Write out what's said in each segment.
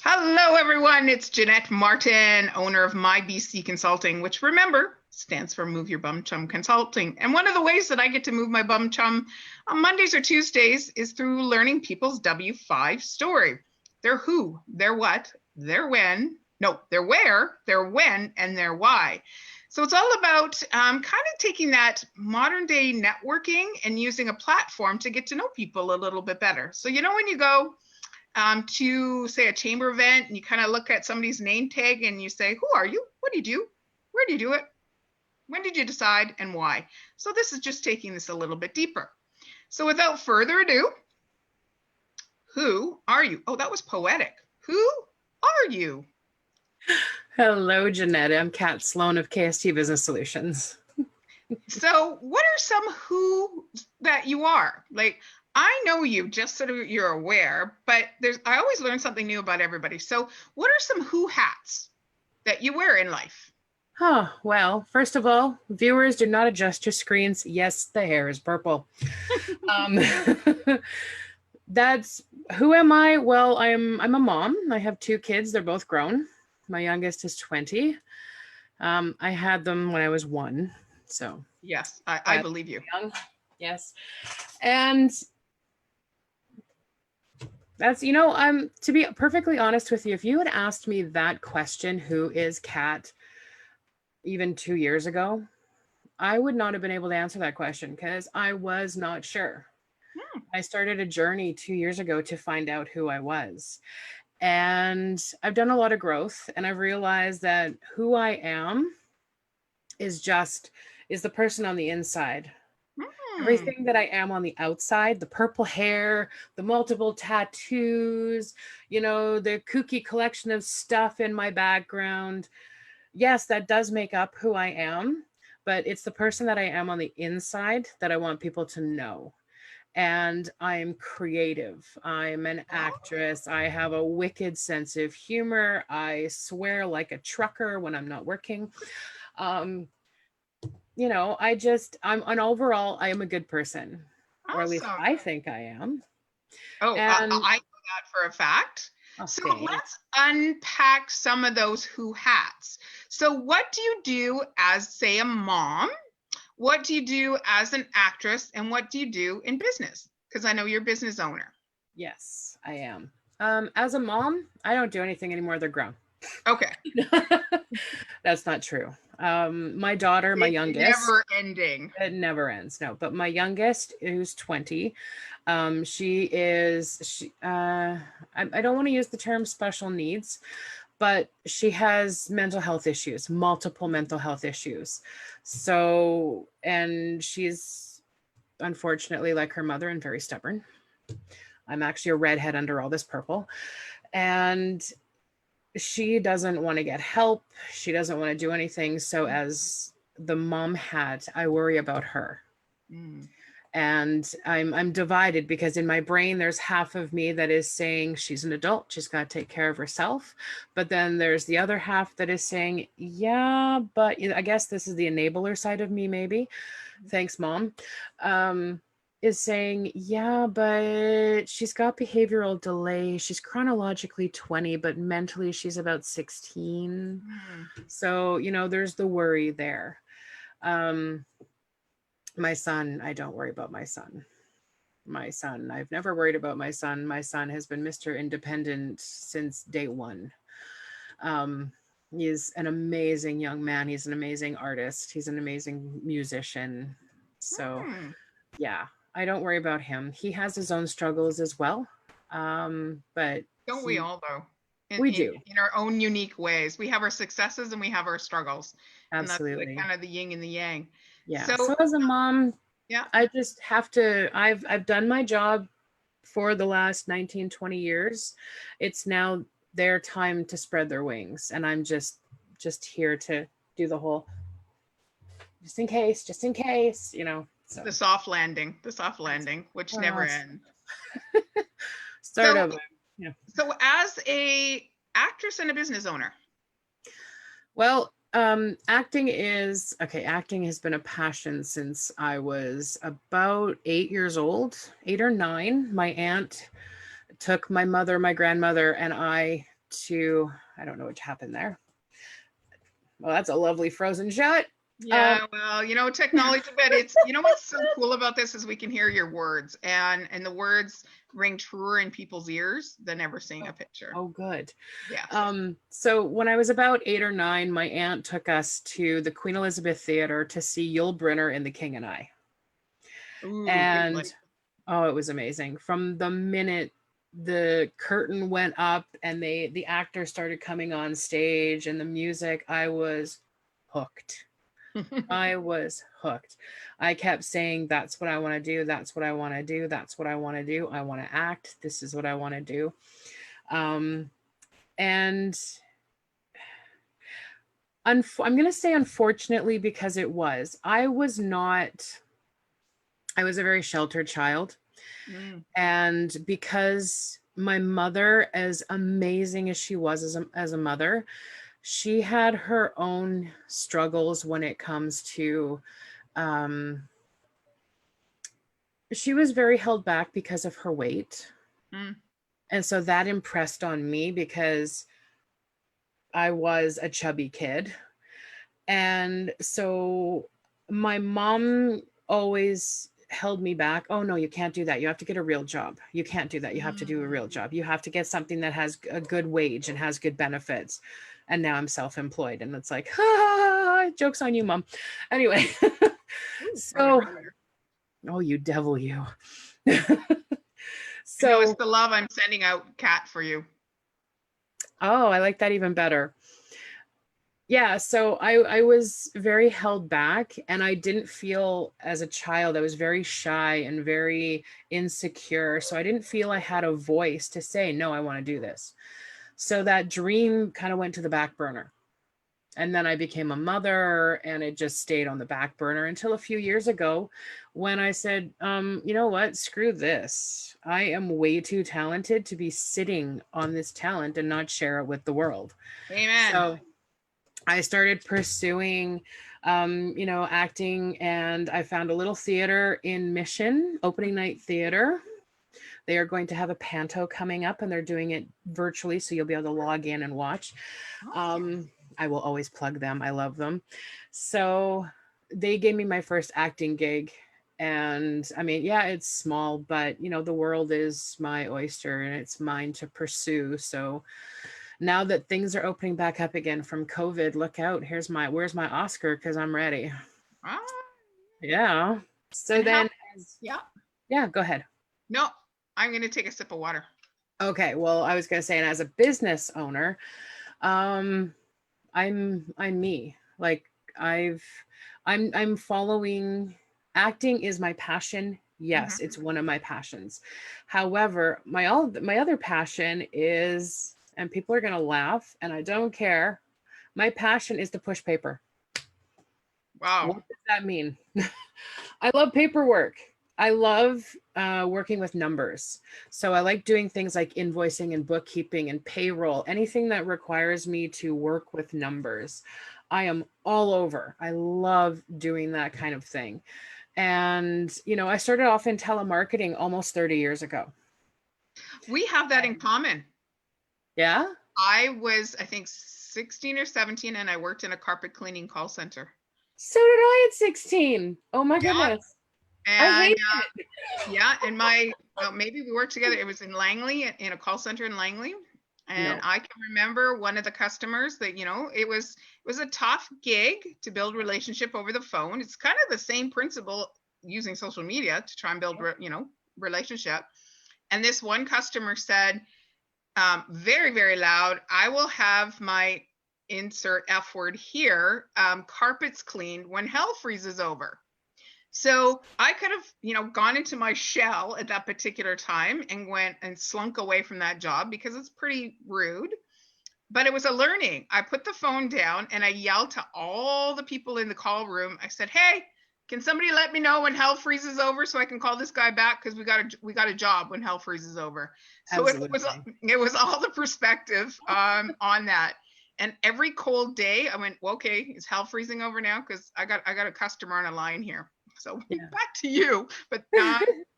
Hello, everyone. It's Jeanette Martin, owner of My BC Consulting, which remember stands for Move Your Bum Chum Consulting. And one of the ways that I get to move my bum chum on Mondays or Tuesdays is through learning people's W5 story. Their who, their what, their when, no, their where, their when, and their why. So it's all about kind of taking that modern day networking and using a platform to get to know people a little bit better. So, when you go to say a chamber event and you kind of look at somebody's name tag and you say, who are you? What do you do? Where do you do it? When did you decide and why? So this is just taking this a little bit deeper. So without further ado, who are you? Oh, that was poetic. Who are you? Hello, Jeanette. I'm Kat Sloan of KST Business Solutions. So what are some who that you are? Like, I know you just so that you're aware, but I always learn something new about everybody. So what are some who hats that you wear in life? Oh, well, first of all, viewers, do not adjust your screens. Yes, the hair is purple. That's who am I? Well, I'm a mom. I have two kids. They're both grown. My youngest is 20. I had them when I was 1. So yes, I believe you. Young. Yes. And that's, to be perfectly honest with you, if you had asked me that question, who is Kat, even 2 years ago, I would not have been able to answer that question because I was not sure. I started a journey 2 years ago to find out who I was. And I've done a lot of growth, and I've realized that who I am is the person on the inside. Everything that I am on the outside, the purple hair, the multiple tattoos, the kooky collection of stuff in my background. Yes, that does make up who I am, but it's the person that I am on the inside that I want people to know. And I'm creative. I'm an actress. I have a wicked sense of humor. I swear like a trucker when I'm not working. Overall, I am a good person, Awesome. or at least I think I am. Oh, and I know that for a fact. So let's unpack some of those who hats. So what do you do as, say, a mom? What do you do as an actress? And what do you do in business? Because I know you're a business owner. Yes, I am. As a mom, I don't do anything anymore. They're grown. Okay. That's not true. My daughter, my youngest. Never ending. It never ends. No, but my youngest, who's 20, she I don't want to use the term special needs, but she has mental health issues, multiple mental health issues. So, and she's unfortunately like her mother and very stubborn. I'm actually a redhead under all this purple. And she doesn't want to get help. She doesn't want to do anything. So as the mom hat, I worry about her. And I'm divided because in my brain, there's half of me that is saying she's an adult. She's got to take care of herself. But then there's the other half that is saying, yeah, but I guess this is the enabler side of me, maybe. Thanks, Mom. Is saying, yeah, but she's got behavioral delay. She's chronologically 20, but mentally she's about 16. So, there's the worry there. My son, I don't worry about my son. I've never worried about my son. My son has been Mr. Independent since day one. He's an amazing young man. He's an amazing artist. He's an amazing musician. So, yeah. I don't worry about him. He has his own struggles as well. But don't we all though? We do. In our own unique ways. We have our successes and we have our struggles. Absolutely. And that's kind of the yin and the yang. Yeah. So as a mom, yeah, I just have to, I've done my job for the last 19, 20 years. It's now their time to spread their wings. And I'm just here to do the whole, just in case, So. The soft landing, which never ends. Sort of. Yeah. So as a actress and a business owner. Well, acting has been a passion since I was about 8 years old, 8 or 9. My aunt took my mother, my grandmother, and I to, I don't know what happened there. Well, that's a lovely frozen shot. Yeah, well, technology, but it's, what's so cool about this is we can hear your words, and the words ring truer in people's ears than ever seeing a picture. Oh, good. Yeah. So when I was about 8 or 9, my aunt took us to the Queen Elizabeth Theatre to see Yul Brynner in The King and I. Ooh, And oh, it was amazing. From the minute the curtain went up and the actors started coming on stage and the music, I was hooked. I was hooked. I kept saying, that's what I want to do. That's what I want to do. That's what I want to do. I want to act. This is what I want to do. And I'm going to say unfortunately, because I was a very sheltered child. And because my mother, as amazing as she was as a mother, she had her own struggles when it comes to, she was very held back because of her weight. And so that impressed on me because I was a chubby kid. And so my mom always held me back. Oh no, you can't do that. You have to get a real job. You can't do that. You have to do a real job. You have to get something that has a good wage and has good benefits. And now I'm self-employed, and it's like, joke's on you, Mom. Anyway, so, oh, you devil, you. So it's the love I'm sending out, Kat, for you. Oh, I like that even better. Yeah, so I was very held back, and I didn't feel, as a child, I was very shy and very insecure. So I didn't feel I had a voice to say, no, I want to do this. So that dream kind of went to the back burner. And then I became a mother, and it just stayed on the back burner until a few years ago when I said, you know what, screw this. I am way too talented to be sitting on this talent and not share it with the world. Amen. So I started pursuing, acting, and I found a little theater in Mission, opening night theater. They are going to have a panto coming up, and they're doing it virtually, so you'll be able to log in and watch. I will always plug them. I love them. So they gave me my first acting gig. And I mean, yeah, it's small, but the world is my oyster and it's mine to pursue. So now that things are opening back up again from COVID, look out. Where's my Oscar? Because I'm ready. Yeah. So and then, yeah, go ahead. No, I'm going to take a sip of water. Okay. Well, I was going to say, and as a business owner, I'm me. Like I'm following. Acting is my passion. Yes, it's one of my passions. However, my other passion is, and people are going to laugh, and I don't care. My passion is to push paper. Wow. What does that mean? I love paperwork. I love working with numbers. So I like doing things like invoicing and bookkeeping and payroll, anything that requires me to work with numbers. I am all over. I love doing that kind of thing. And, I started off in telemarketing almost 30 years ago. We have that in common. Yeah? I was, I think, 16 or 17, and I worked in a carpet cleaning call center. So did I at 16. Oh my goodness. And, I hate it. Yeah, and maybe we worked together. It was in Langley, in a call center in Langley. And I can remember one of the customers that, it was a tough gig to build relationship over the phone. It's kind of the same principle using social media to try and build, relationship. And this one customer said, very, very loud, I will have my insert F word here, carpets cleaned when hell freezes over. So I could have, gone into my shell at that particular time and went and slunk away from that job because it's pretty rude. But it was a learning. I put the phone down and I yelled to all the people in the call room. I said, hey, can somebody let me know when hell freezes over so I can call this guy back? Because we got a job when hell freezes over. So it was all the perspective on that. And every cold day I went, well, okay, is hell freezing over now? Because I got a customer on a line here. So back to you, but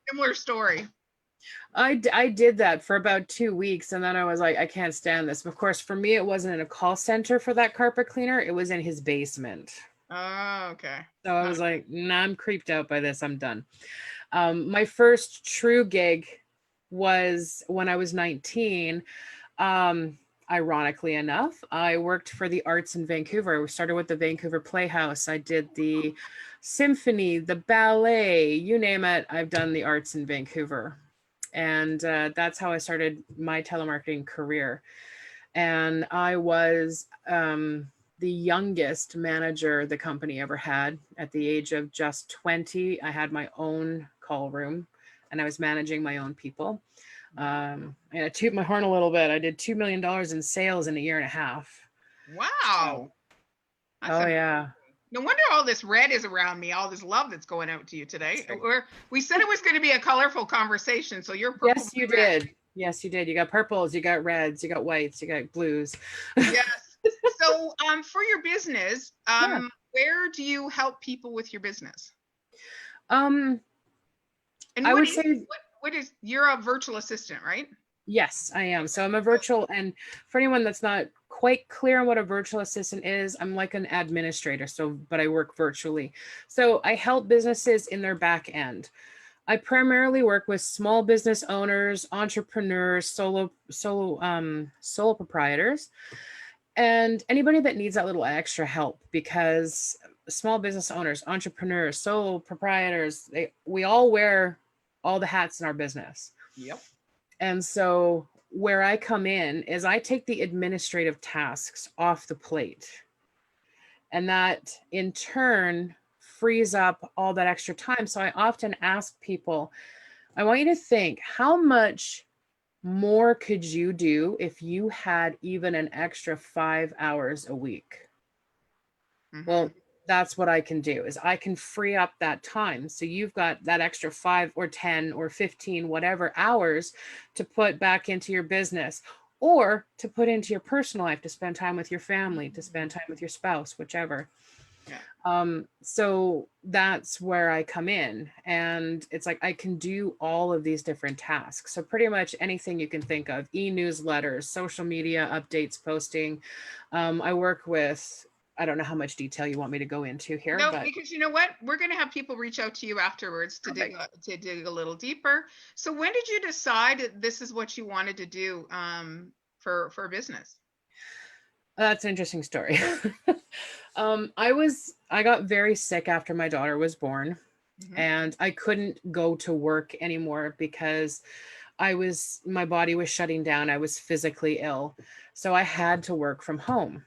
similar story. I did that for about 2 weeks, and then I was like, I can't stand this. Of course, for me, it wasn't in a call center for that carpet cleaner. It was in his basement. Oh, okay. So I was like, nah, I'm creeped out by this. I'm done. My first true gig was when I was 19. Ironically enough, I worked for the arts in Vancouver. We started with the Vancouver Playhouse. I did the symphony, the ballet, you name it. I've done the arts in Vancouver. And that's how I started my telemarketing career. And I was the youngest manager the company ever had. At the age of just 20, I had my own call room and I was managing my own people. And I toot my horn a little bit. I did $2 million in sales in a year and a half. Wow. So, yeah. No wonder all this red is around me, all this love that's going out to you today. We said it was going to be a colorful conversation, so you're purple. Yes, you did. Yes, you did. You got purples, you got reds, you got whites, you got blues. Yes. So for your business, Yeah. where do you help people with your business? And I would say what is you're a virtual assistant, right? Yes, I am. So I'm a virtual, and for anyone that's not quite clear on what a virtual assistant is, I'm like an administrator. But I work virtually. So I help businesses in their back end. I primarily work with small business owners, entrepreneurs, solo proprietors, and anybody that needs that little extra help, because small business owners, entrepreneurs, solo proprietors, we all wear all the hats in our business. Yep. And so where I come in is I take the administrative tasks off the plate. And that in turn frees up all that extra time. So I often ask people, I want you to think, how much more could you do if you had even an extra 5 hours a week? Mm-hmm. Well, that's what I can do, is I can free up that time. So you've got that extra 5 or 10 or 15, whatever hours to put back into your business, or to put into your personal life, to spend time with your family, to spend time with your spouse, whichever. Yeah. So that's where I come in, and it's like I can do all of these different tasks. So pretty much anything you can think of: e-newsletters, social media updates, posting. I work with, I don't know how much detail you want me to go into here. No, because you know what? We're going to have people reach out to you afterwards to dig a little deeper. So when did you decide this is what you wanted to do for business? That's an interesting story. I got very sick after my daughter was born, and I couldn't go to work anymore because my body was shutting down. I was physically ill. So I had to work from home.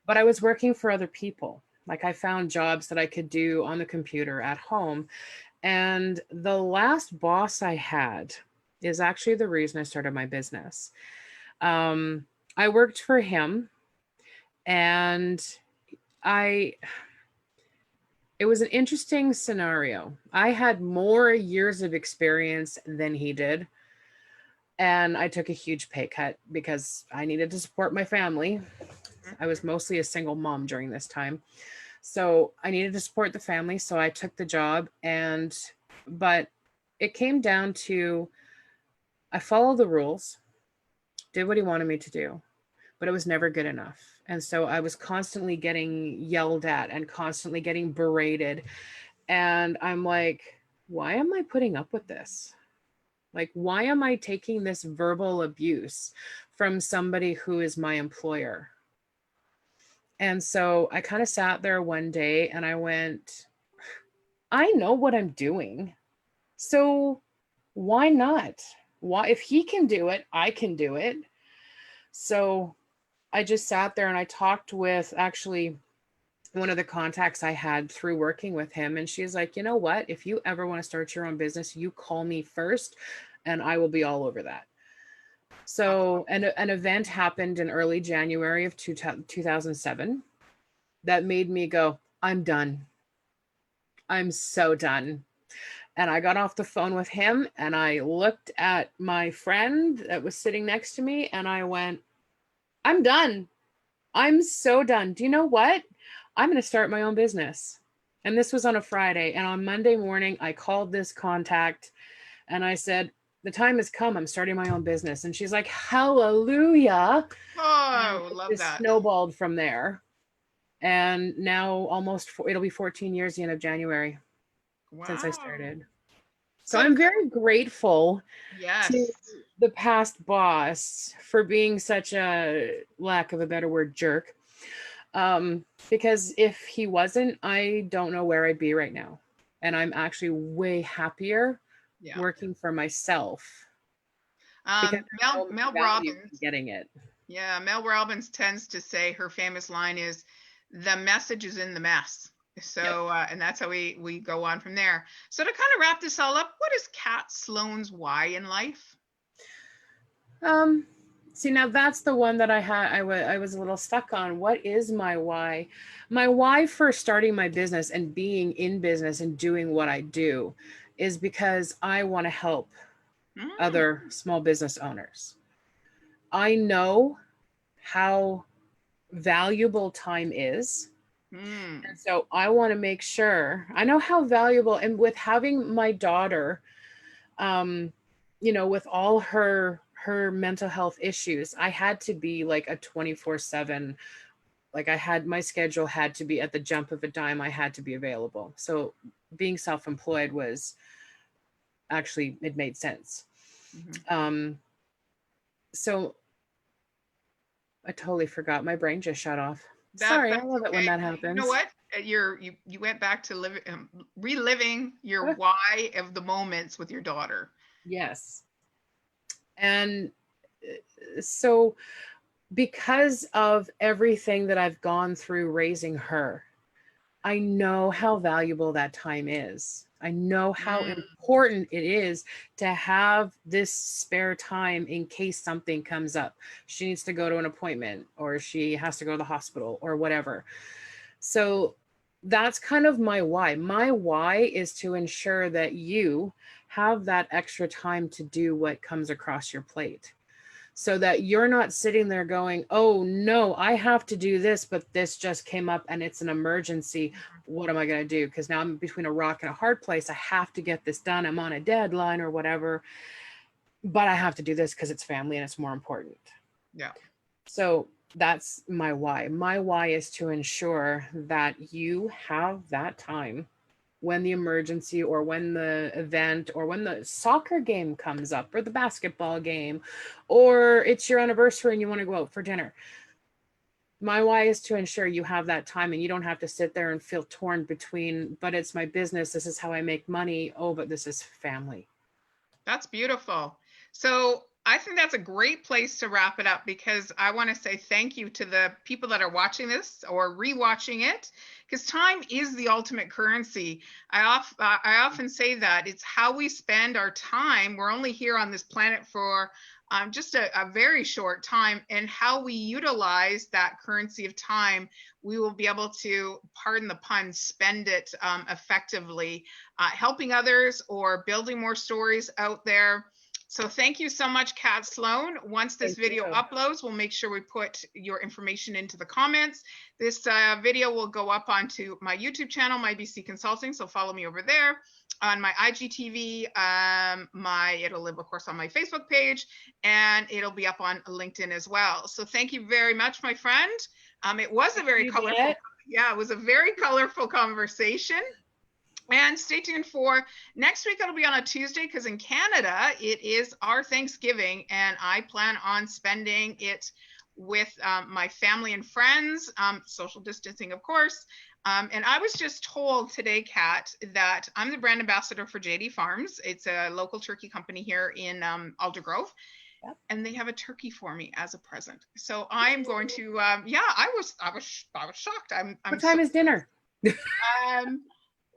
But I was working for other people. Like, I found jobs that I could do on the computer at home. And the last boss I had is actually the reason I started my business. I worked for him, and it was an interesting scenario. I had more years of experience than he did. And I took a huge pay cut because I needed to support my family. I was mostly a single mom during this time. So I needed to support the family. So I took the job, but it came down to, I followed the rules, did what he wanted me to do, but it was never good enough. And so I was constantly getting yelled at and constantly getting berated. And I'm like, why am I putting up with this? Like, why am I taking this verbal abuse from somebody who is my employer? And so I kind of sat there one day and I went, I know what I'm doing. So why not? Why, if he can do it, I can do it. So I just sat there and I talked with actually one of the contacts I had through working with him. And she's like, you know what? If you ever want to start your own business, you call me first and I will be all over that. So an event happened in early January of 2007 that made me go, I'm done. I'm so done. And I got off the phone with him and I looked at my friend that was sitting next to me and I went, I'm done. I'm so done. Do you know what? I'm going to start my own business. And this was on a Friday. And on Monday morning, I called this contact and I said, the time has come. I'm starting my own business. And she's like, hallelujah. And Oh, it love just that. snowballed from there. And now it'll be 14 years the end of January since I Wow. started. So So I'm very grateful to yes. the past boss for being such a, lack of a better word, jerk. Because if he wasn't, I don't know where I'd be right now. And I'm actually way happier Yeah. working for myself because I know Mel my value in Robbins. getting it. Yeah, Mel Robbins tends to say her famous line is, "The message is in the mess." Yep. So, and that's how we go on from there. So to kind of wrap this all up, what is Kat Sloan's why in life? Um, See, now that's the one that I was a little stuck on. What is my why? My why for starting my business and being in business and doing what I do is because I want to help Mm, other small business owners. I know how valuable time is. And mm, so I want to make sure I know how valuable, and with having my daughter, um, with all her mental health issues, I had to be like a 24/7. Like my schedule had to be at the jump of a dime, I had to be available. So being self-employed was actually, it made sense. mhm. Um, so I totally forgot. My brain just shut off. Sorry, I That's love it when okay. that You know happens. what? You went back to reliving your Uh, why of the moments with your daughter. Yes. And so, because of everything that I've gone through raising her, I know how valuable that time is. I know how Mm, important it is to have this spare time in case something comes up. She needs to go to an appointment, or she has to go to the hospital, or whatever. So that's kind of my why. My why is to ensure that you have that extra time to do what comes across your plate, so that you're not sitting there going, oh no, I have to do this, but this just came up and it's an emergency. What am I going to do? Because now I'm between a rock and a hard place. I have to get this done. I'm on a deadline or whatever, but I have to do this because it's family and it's more important. yeah. So that's my why. My why is to ensure that you have that time when the emergency, or when the event, or when the soccer game comes up, or the basketball game, or it's your anniversary and you want to go out for dinner. My why is to ensure you have that time and you don't have to sit there and feel torn between, but it's my business, this is how I make money, oh, but this is family. That's beautiful. So I think that's a great place to wrap it up, because I want to say thank you to the people that are watching this or rewatching it, because time is the ultimate currency. I often say that it's how we spend our time. We're only here on this planet for just a very short time, and how we utilize that currency of time, we will be able to, pardon the pun, spend it effectively, helping others or building more stories out there. So thank you so much, Kat Sloan. Once this Thank video you. uploads, we'll make sure we put your information into the comments. This video will go up onto my YouTube channel, My BC Consulting, so follow me over there. On my IGTV, it'll live, of course, on my Facebook page, and it'll be up on LinkedIn as well. So thank you very much, my friend. It was a very colorful, yeah, it was a very colorful conversation. And stay tuned for next week. It'll be on a Tuesday, because in Canada, it is our Thanksgiving, and I plan on spending it with my family and friends, social distancing, of course. And I was just told today, Kat, that I'm the brand ambassador for JD Farms. It's a local turkey company here in Aldergrove. Yep. And they have a turkey for me as a present. So I'm going to, yeah, I was shocked. What time is dinner? Um,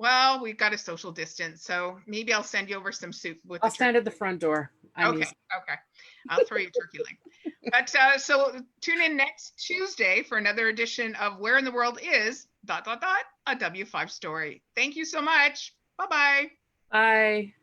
well, we've got a social distance, so maybe I'll send you over some soup with I'll the turkey. stand at the front door. Okay, okay. I'll throw you a turkey link. But so tune in next Tuesday for another edition of Where in the World is ... a W5 story. Thank you so much. Bye-bye. Bye.